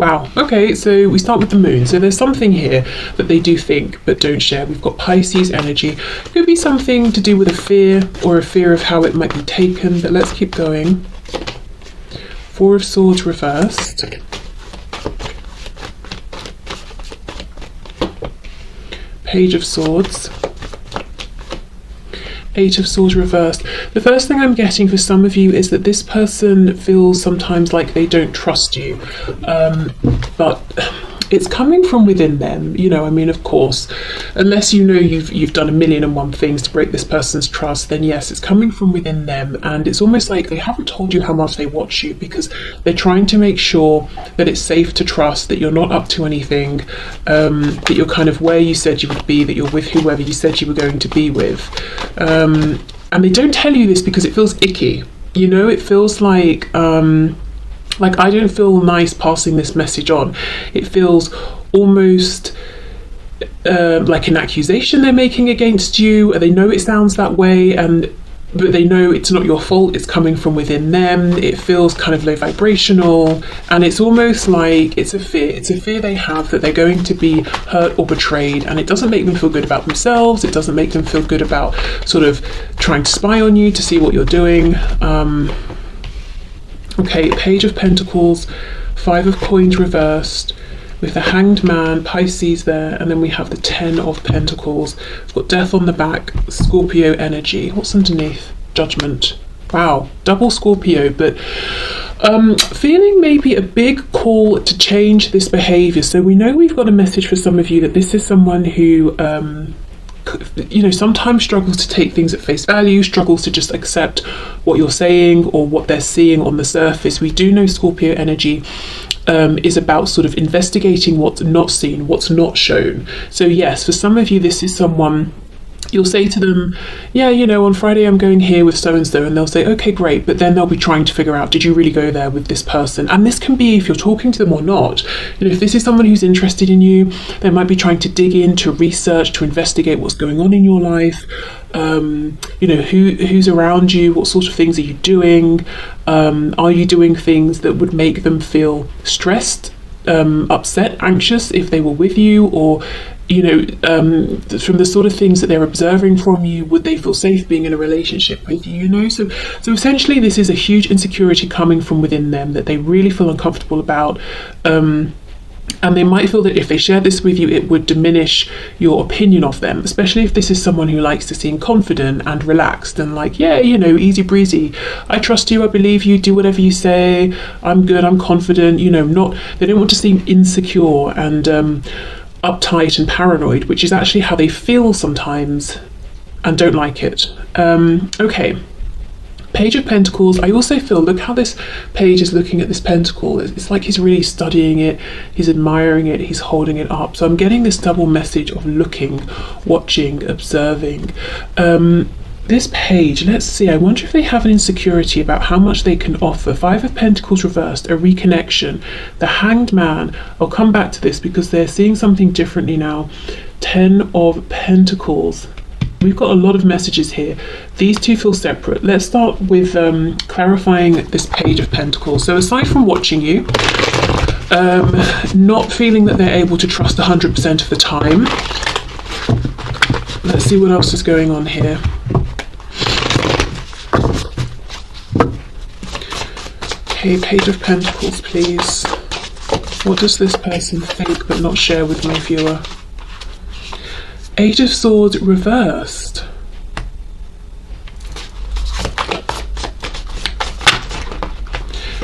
Wow. Okay, so we start with the moon. So there's something here that they do think but don't share. We've got Pisces energy. Could be something to do with a fear or a fear of how it might be taken, but let's keep going. Four of Swords reversed. Page of Swords. Eight of Swords reversed. The first thing I'm getting for some of you is that this person feels sometimes like they don't trust you, but it's coming from within them. You know, I mean, of course, unless you know you've done 1,000,001 things to break this person's trust, then yes, it's coming from within them, and it's almost like they haven't told you how much they watch you because they're trying to make sure that it's safe to trust, that you're not up to anything, that you're kind of where you said you would be, that you're with whoever you said you were going to be with, and they don't tell you this because it feels icky. You know, it feels like I don't feel nice passing this message on. It feels almost like an accusation they're making against you. They know it sounds that way, but they know it's not your fault. It's coming from within them. It feels kind of low vibrational, and it's almost like it's a fear. It's a fear they have that they're going to be hurt or betrayed, and it doesn't make them feel good about themselves. It doesn't make them feel good about sort of trying to spy on you to see what you're doing. Okay, Page of Pentacles, Five of Coins reversed, with the Hanged Man, Pisces there, and then we have the Ten of Pentacles. We've got Death on the back, Scorpio energy. What's underneath? Judgment. Wow, double Scorpio, but feeling maybe a big call to change this behaviour. So we know we've got a message for some of you that this is someone who sometimes struggles to take things at face value, struggles to just accept what you're saying or what they're seeing on the surface. We do know Scorpio energy is about sort of investigating what's not seen, what's not shown. So yes, for some of you, this is someone you'll say to them, yeah, you know, on Friday I'm going here with so-and-so, and they'll say, okay, great, but then they'll be trying to figure out, did you really go there with this person? And this can be if you're talking to them or not. You know, if this is someone who's interested in you, they might be trying to dig in, to research, to investigate what's going on in your life. You know, who's around you, what sort of things are you doing? Are you doing things that would make them feel stressed, upset, anxious if they were with you? Or you know, from the sort of things that they're observing from you, would they feel safe being in a relationship with you? You know, so essentially this is a huge insecurity coming from within them that they really feel uncomfortable about, and they might feel that if they share this with you, it would diminish your opinion of them, especially if this is someone who likes to seem confident and relaxed and like, yeah, you know, easy breezy. I trust you, I believe you, do whatever you say, I'm good, I'm confident, you know, they don't want to seem insecure and uptight and paranoid, which is actually how they feel sometimes and don't like it. Okay, Page of Pentacles. I also feel, look how this page is looking at this pentacle. It's like he's really studying it, he's admiring it, he's holding it up. So I'm getting this double message of looking, watching, observing. This page, let's see, I wonder if they have an insecurity about how much they can offer. Five of Pentacles reversed, a reconnection. The Hanged Man, I'll come back to this because they're seeing something differently now. Ten of Pentacles. We've got a lot of messages here. These two feel separate. Let's start with clarifying this Page of Pentacles. So aside from watching you, not feeling that they're able to trust 100% of the time, let's see what else is going on here. Okay, Page of Pentacles, please. What does this person think but not share with my viewer? Eight of Swords reversed.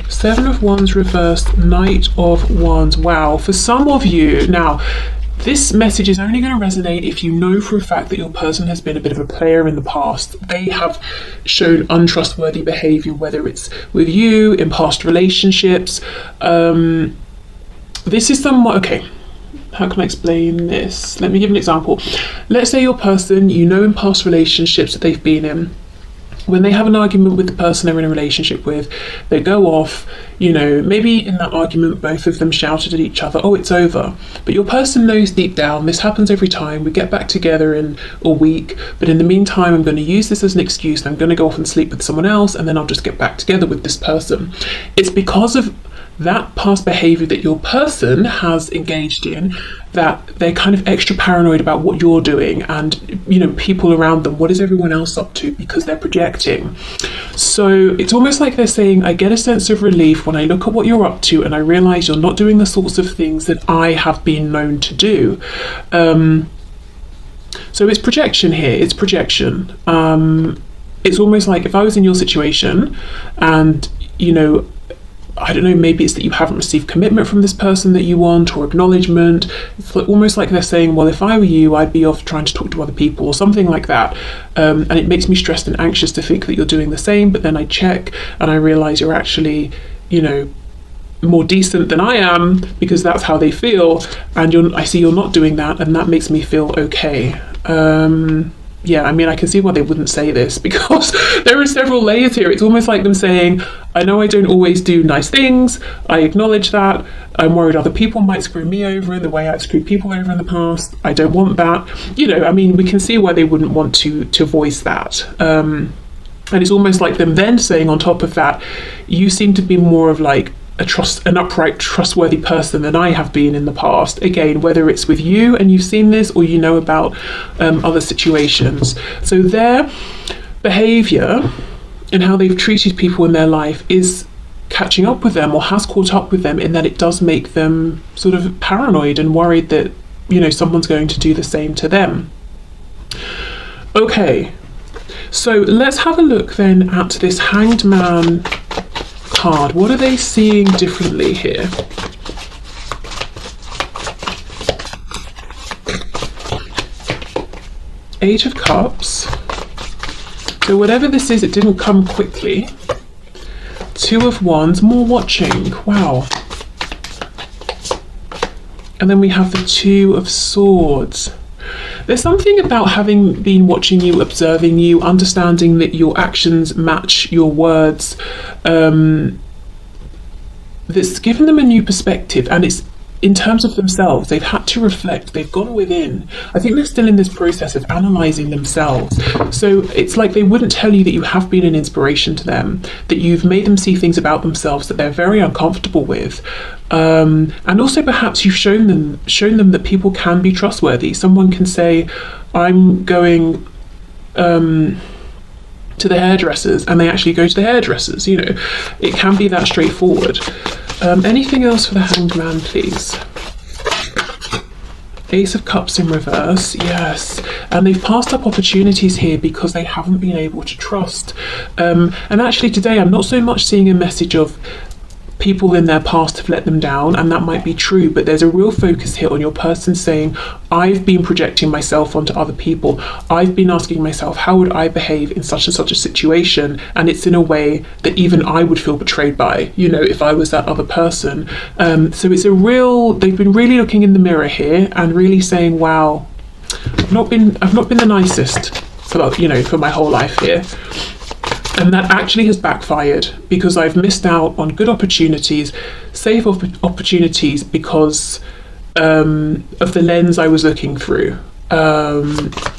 Seven of Wands reversed, Knight of Wands. Wow, for some of you, now, this message is only going to resonate if you know for a fact that your person has been a bit of a player in the past. They have shown untrustworthy behavior, whether it's with you, in past relationships. This is somewhat, okay, how can I explain this? Let me give an example. Let's say your person, you know in past relationships that they've been in, when they have an argument with the person they're in a relationship with, they go off, you know, maybe in that argument both of them shouted at each other, oh, it's over. But your person knows deep down, this happens every time, we get back together in a week, but in the meantime I'm going to use this as an excuse, I'm going to go off and sleep with someone else, and then I'll just get back together with this person. It's because of that past behavior that your person has engaged in, that they're kind of extra paranoid about what you're doing and, you know, people around them, what is everyone else up to, because they're projecting. So it's almost like they're saying, I get a sense of relief when I look at what you're up to and I realize you're not doing the sorts of things that I have been known to do. So it's projection here, it's projection. It's almost like if I was in your situation and, you know, I don't know, maybe it's that you haven't received commitment from this person that you want, or acknowledgement. It's almost like they're saying, well, if I were you, I'd be off trying to talk to other people or something like that. And it makes me stressed and anxious to think that you're doing the same, but then I check and I realise you're actually, you know, more decent than I am, because that's how they feel, and I see you're not doing that, and that makes me feel okay. Yeah, I mean, I can see why they wouldn't say this, because there are several layers here. It's almost like them saying, I know I don't always do nice things, I acknowledge that, I'm worried other people might screw me over in the way I've screwed people over in the past, I don't want that. You know, I mean, we can see why they wouldn't want to voice that. And it's almost like them then saying on top of that, you seem to be more of like an upright, trustworthy person than I have been in the past. Again, whether it's with you and you've seen this, or you know about other situations. So their behaviour and how they've treated people in their life is catching up with them, or has caught up with them, in that it does make them sort of paranoid and worried that, you know, someone's going to do the same to them. Okay, so let's have a look then at this Hanged Man card. What are they seeing differently here? Eight of Cups. So whatever this is, it didn't come quickly. Two of Wands, more watching. Wow. And then we have the Two of Swords. There's something about having been watching you, observing you, understanding that your actions match your words, that's given them a new perspective, and it's in terms of themselves. They've had to reflect, they've gone within. I think they're still in this process of analysing themselves. So it's like they wouldn't tell you that you have been an inspiration to them, that you've made them see things about themselves that they're very uncomfortable with. And also perhaps you've shown them that people can be trustworthy. Someone can say, I'm going to the hairdressers, and they actually go to the hairdressers. You know, it can be that straightforward. Anything else for the Hanged Man, please? Ace of Cups in reverse, yes. And they've passed up opportunities here because they haven't been able to trust. And actually today I'm not so much seeing a message of people in their past have let them down, and that might be true, but there's a real focus here on your person saying, I've been projecting myself onto other people. I've been asking myself, how would I behave in such and such a situation? And it's in a way that even I would feel betrayed by, you know, if I was that other person. So it's they've been really looking in the mirror here and really saying, wow, I've not been the nicest for my whole life here. And that actually has backfired, because I've missed out on good opportunities, safe opportunities, because of the lens I was looking through.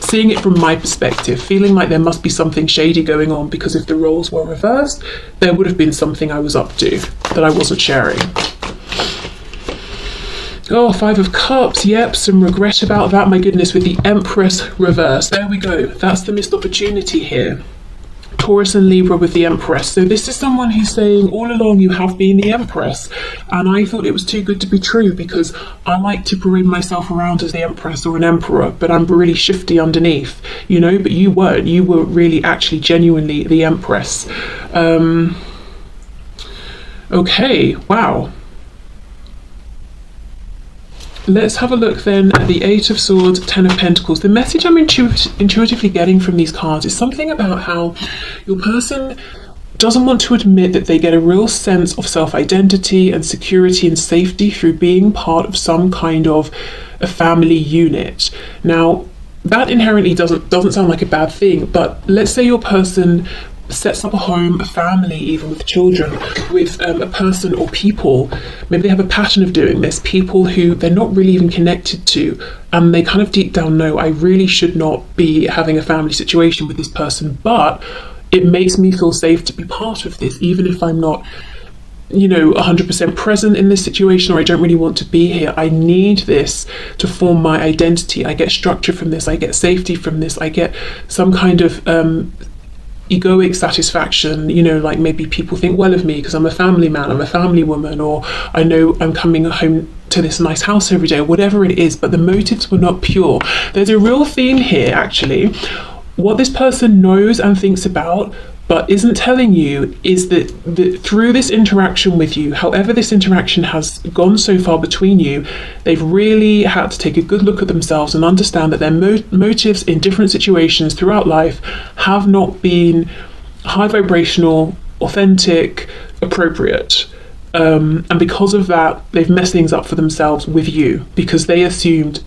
Seeing it from my perspective, feeling like there must be something shady going on, because if the roles were reversed, there would have been something I was up to that I wasn't sharing. Oh, Five of Cups, yep, some regret about that, my goodness, with the Empress reverse. There we go, that's the missed opportunity here. Taurus and Libra with the Empress. So this is someone who's saying, all along you have been the Empress, and I thought it was too good to be true, because I like to parade myself around as the Empress or an Emperor, but I'm really shifty underneath, you know, but you weren't. You were really actually genuinely the Empress. Okay, wow. Let's have a look then at the Eight of Swords, Ten of Pentacles. The message I'm intuitively getting from these cards is something about how your person doesn't want to admit that they get a real sense of self-identity and security and safety through being part of some kind of a family unit. Now, that inherently doesn't sound like a bad thing, but let's say your person sets up a home, a family, even with children, with a person or people. Maybe they have a pattern of doing this, people who they're not really even connected to, and they kind of deep down know, I really should not be having a family situation with this person, but it makes me feel safe to be part of this, even if I'm not 100% present in this situation, or I don't really want to be here. I need this to form my identity. I get structure from this, I get safety from this, I get some kind of egoic satisfaction, like maybe people think well of me because I'm a family man, I'm a family woman, or I know I'm coming home to this nice house every day, whatever it is, but the motives were not pure. There's a real theme here, actually. What this person knows and thinks about but isn't telling you is that through this interaction with you, however this interaction has gone so far between you, they've really had to take a good look at themselves and understand that their motives in different situations throughout life have not been high vibrational, authentic, appropriate. And because of that, they've messed things up for themselves with you, because they assumed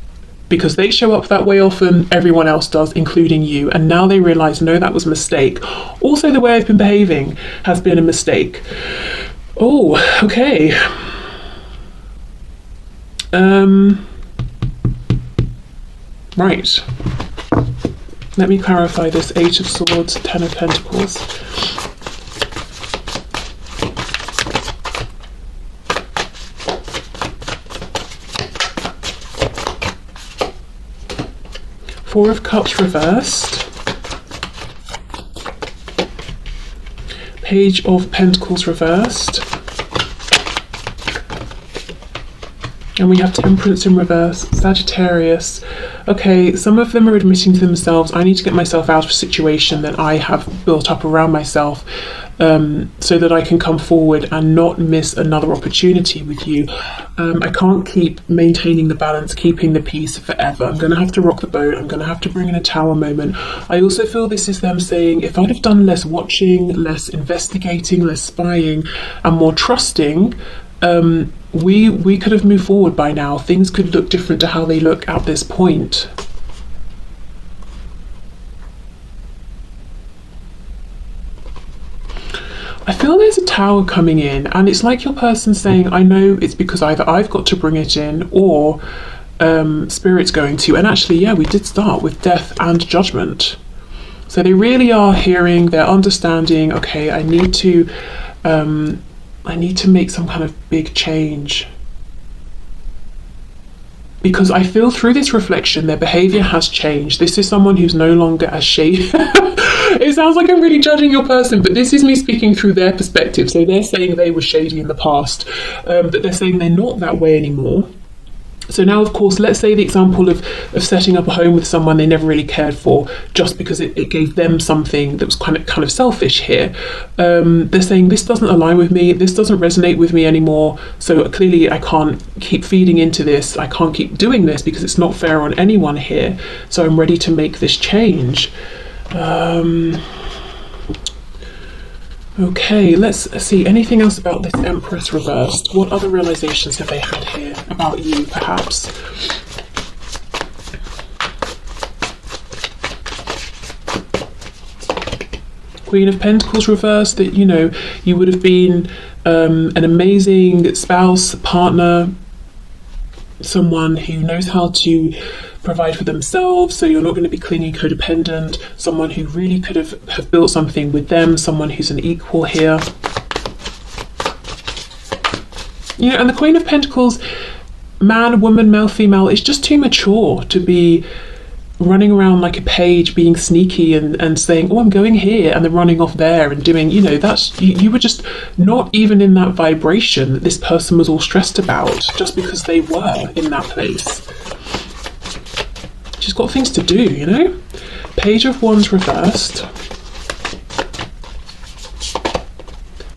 because they show up that way often, everyone else does, including you. And now they realize, no, that was a mistake. Also, the way I've been behaving has been a mistake. Oh, okay. Right. Let me clarify this. 8 of Swords, 10 of Pentacles. Four of Cups reversed. Page of Pentacles reversed. And we have Temperance in reverse, Sagittarius. Okay, some of them are admitting to themselves, I need to get myself out of a situation that I have built up around myself, so that I can come forward and not miss another opportunity with you. I can't keep maintaining the balance, keeping the peace forever. I'm going to have to rock the boat. I'm going to have to bring in a tower moment. I also feel this is them saying, if I'd have done less watching, less investigating, less spying, and more trusting, we could have moved forward by now. Things could look different to how they look at this point. I feel there's a tower coming in, and it's like your person saying, I know it's because either I've got to bring it in or Spirit's going to. And actually, yeah, we did start with Death and Judgment. So they really are hearing, they're understanding, okay, I need to make some kind of big change. Because I feel through this reflection, their behavior has changed. This is someone who's no longer as shady. It sounds like I'm really judging your person, but this is me speaking through their perspective. So they're saying they were shady in the past, but they're saying they're not that way anymore. So now, of course, let's say the example of setting up a home with someone they never really cared for, just because it gave them something that was kind of selfish here. They're saying, this doesn't align with me, this doesn't resonate with me anymore, so clearly I can't keep feeding into this, I can't keep doing this because it's not fair on anyone here, so I'm ready to make this change. Okay, let's see, anything else about this Empress reversed? What other realizations have they had here about you, perhaps? Queen of Pentacles reversed, that, you would have been an amazing spouse, partner, someone who knows how to provide for themselves, so you're not going to be clingy, codependent, someone who really could have built something with them, someone who's an equal here. And the Queen of Pentacles, man, woman, male, female, is just too mature to be running around like a page, being sneaky and saying, oh, I'm going here, and then running off there and doing, that's, you were just not even in that vibration that this person was all stressed about, just because they were in that place. She's got things to do, Page of Wands reversed.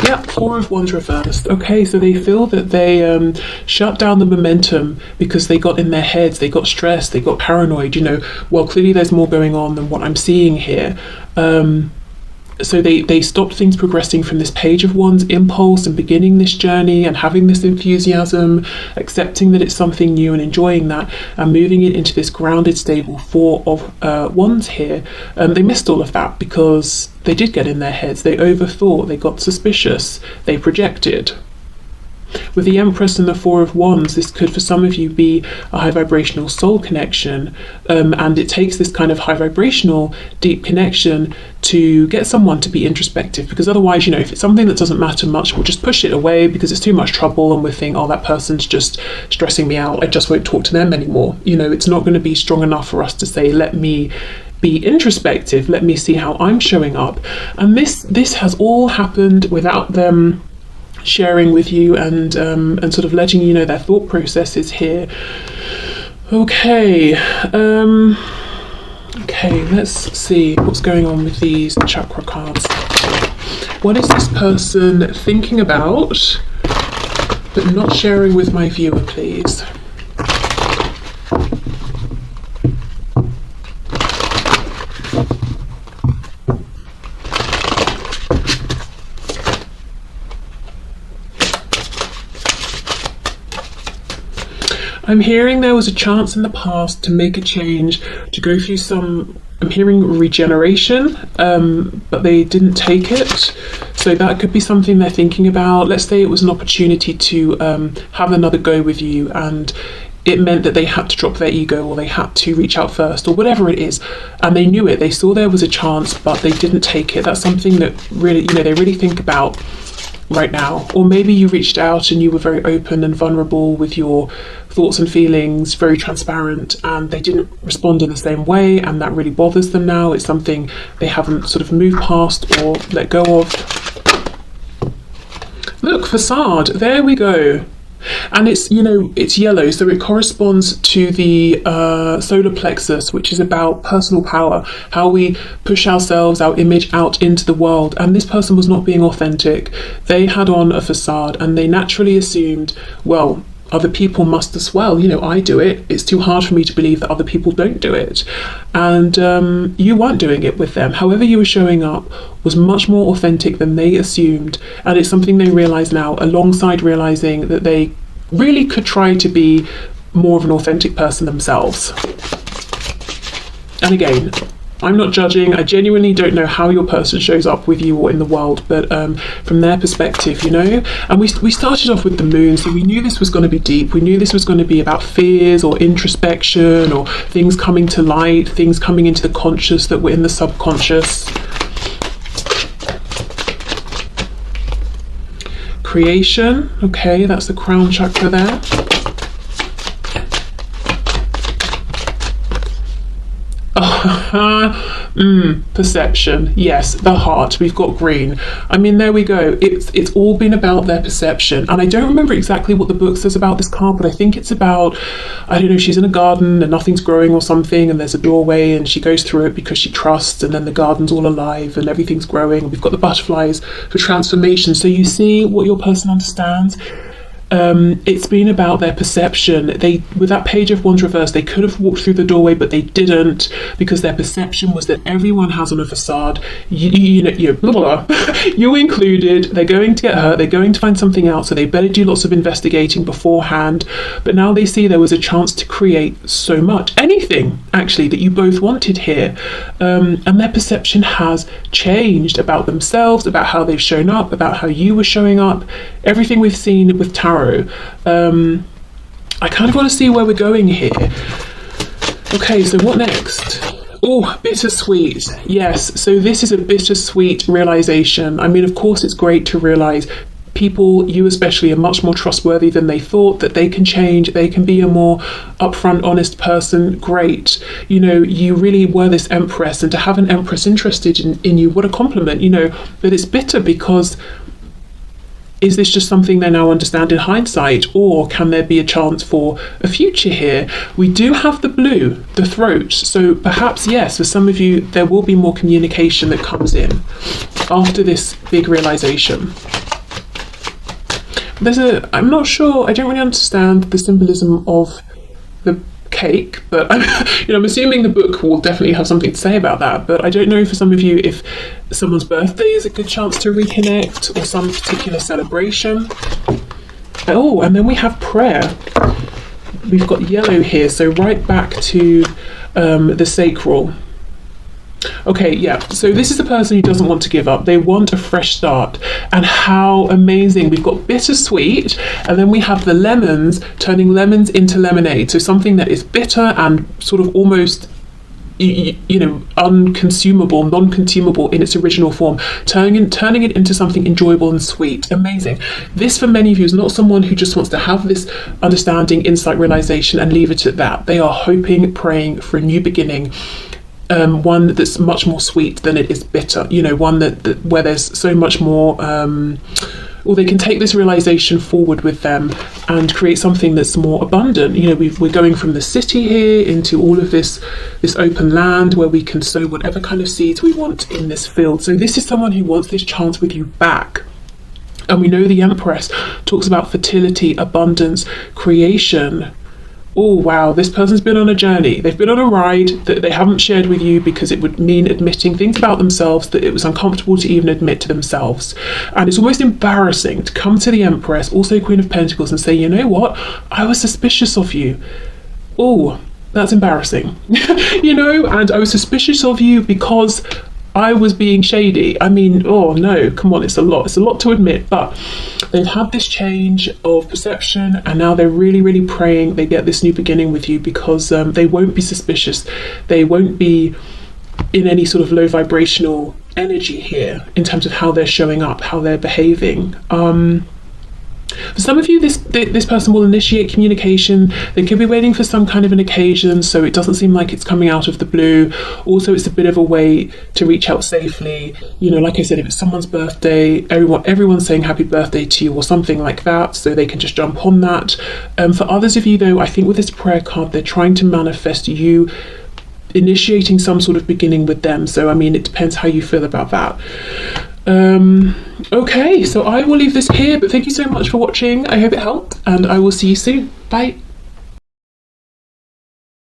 Yep, Four of Wands reversed. Okay, so they feel that they shut down the momentum because they got in their heads, they got stressed, they got paranoid, Well, clearly there's more going on than what I'm seeing here. So they stopped things progressing from this Page of Wands impulse and beginning this journey and having this enthusiasm, accepting that it's something new and enjoying that, and moving it into this grounded, stable Four of Wands here. They missed all of that because they did get in their heads, they overthought, they got suspicious, they projected. With the Empress and the Four of Wands, this could for some of you be a high vibrational soul connection, and it takes this kind of high vibrational deep connection to get someone to be introspective, because otherwise, you know, if it's something that doesn't matter much, we'll just push it away because it's too much trouble, and we'll think, oh, that person's just stressing me out, I just won't talk to them anymore. You know, it's not going to be strong enough for us to say, let me be introspective, let me see how I'm showing up. And this has all happened without them sharing with you and sort of letting you know their thought processes here. Okay, let's see what's going on with these chakra cards. What is this person thinking about but not sharing with my viewer, please? I'm hearing there was a chance in the past to make a change, to go through some, I'm hearing regeneration, but they didn't take it. So that could be something they're thinking about. Let's say it was an opportunity to have another go with you, and it meant that they had to drop their ego, or they had to reach out first, or whatever it is. And they knew it, they saw there was a chance, but they didn't take it. That's something that really, you know, they really think about right now. Or maybe you reached out and you were very open and vulnerable with your thoughts and feelings, very transparent, and they didn't respond in the same way, and that really bothers them now. It's something they haven't sort of moved past or let go of. Look, facade, there we go. And it's, you know, it's yellow, so it corresponds to the solar plexus, which is about personal power, how we push ourselves, our image out into the world. And this person was not being authentic. They had on a facade, and they naturally assumed, well, other people must as well. You know, I do it. It's too hard for me to believe that other people don't do it. And you weren't doing it with them. However you were showing up was much more authentic than they assumed. And it's something they realize now, alongside realizing that they really could try to be more of an authentic person themselves. And again, I'm not judging. I genuinely don't know how your person shows up with you or in the world, but from their perspective, you know. And we started off with the moon, so we knew this was going to be deep. We knew this was going to be about fears or introspection or things coming to light, things coming into the conscious that were in the subconscious. Creation, okay, that's the crown chakra there. Perception, yes, the heart, we've got green. I mean, there we go. It's all been about their perception. And I don't remember exactly what the book says about this card, but I think it's about, I don't know, she's in a garden and nothing's growing or something, and there's a doorway and she goes through it because she trusts, and then the garden's all alive and everything's growing, and we've got the butterflies for transformation. So you see what your person understands. It's been about their perception. They, with that Page of Wands reversed, they could have walked through the doorway, but they didn't, because their perception was that everyone has on a facade. You blah, blah, blah. You included. They're going to get hurt. They're going to find something out. So they better do lots of investigating beforehand. But now they see there was a chance to create so much, anything actually that you both wanted here, and their perception has changed about themselves, about how they've shown up, about how you were showing up. Everything we've seen with tarot. I kind of want to see where we're going here. Okay, so what next? Oh, bittersweet. Yes, so this is a bittersweet realization. I mean, of course, it's great to realize people, you especially, are much more trustworthy than they thought, that they can change, they can be a more upfront, honest person. Great. You know, you really were this empress, and to have an empress interested in you, what a compliment, you know. But it's bitter because, is this just something they now understand in hindsight, or can there be a chance for a future here? We do have the blue, the throat, so perhaps, yes, for some of you, there will be more communication that comes in after this big realization. I'm not sure, I don't really understand the symbolism of the cake, but I'm assuming the book will definitely have something to say about that. But I don't know, for some of you, if someone's birthday is a good chance to reconnect, or some particular celebration. Oh, and then we have prayer. We've got yellow here, so right back to the sacral. Okay, yeah. So this is the person who doesn't want to give up. They want a fresh start. And how amazing. We've got bittersweet, and then we have the lemons, turning lemons into lemonade. So something that is bitter and sort of almost, you know, unconsumable, non-consumable in its original form, turning it into something enjoyable and sweet. Amazing. This, for many of you, is not someone who just wants to have this understanding, insight, realization and leave it at that. They are hoping, praying for a new beginning. One that's much more sweet than it is bitter, you know, one that where there's so much more, or they can take this realization forward with them and create something that's more abundant. You know, we're going from the city here into all of this open land where we can sow whatever kind of seeds we want in this field. So this is someone who wants this chance with you back. And we know the Empress talks about fertility, abundance, creation. Oh wow, this person's been on a journey. They've been on a ride that they haven't shared with you because it would mean admitting things about themselves that it was uncomfortable to even admit to themselves. And it's almost embarrassing to come to the Empress, also Queen of Pentacles, and say, you know what, I was suspicious of you. Oh, that's embarrassing. You know, and I was suspicious of you because I was being shady. I mean, oh no, come on, it's a lot to admit, but they've had this change of perception and now they're really, really praying they get this new beginning with you because they won't be suspicious. They won't be in any sort of low vibrational energy here in terms of how they're showing up, how they're behaving. For some of you, this person will initiate communication. They could be waiting for some kind of an occasion, so it doesn't seem like it's coming out of the blue. Also, it's a bit of a way to reach out safely. You know, like I said, if it's someone's birthday, everyone's saying happy birthday to you or something like that, so they can just jump on that. For others of you, though, I think with this prayer card, they're trying to manifest you initiating some sort of beginning with them. So, I mean, it depends how you feel about that. Okay, so I will leave this here, but thank you so much for watching. I hope it helped, and I will see you soon. Bye.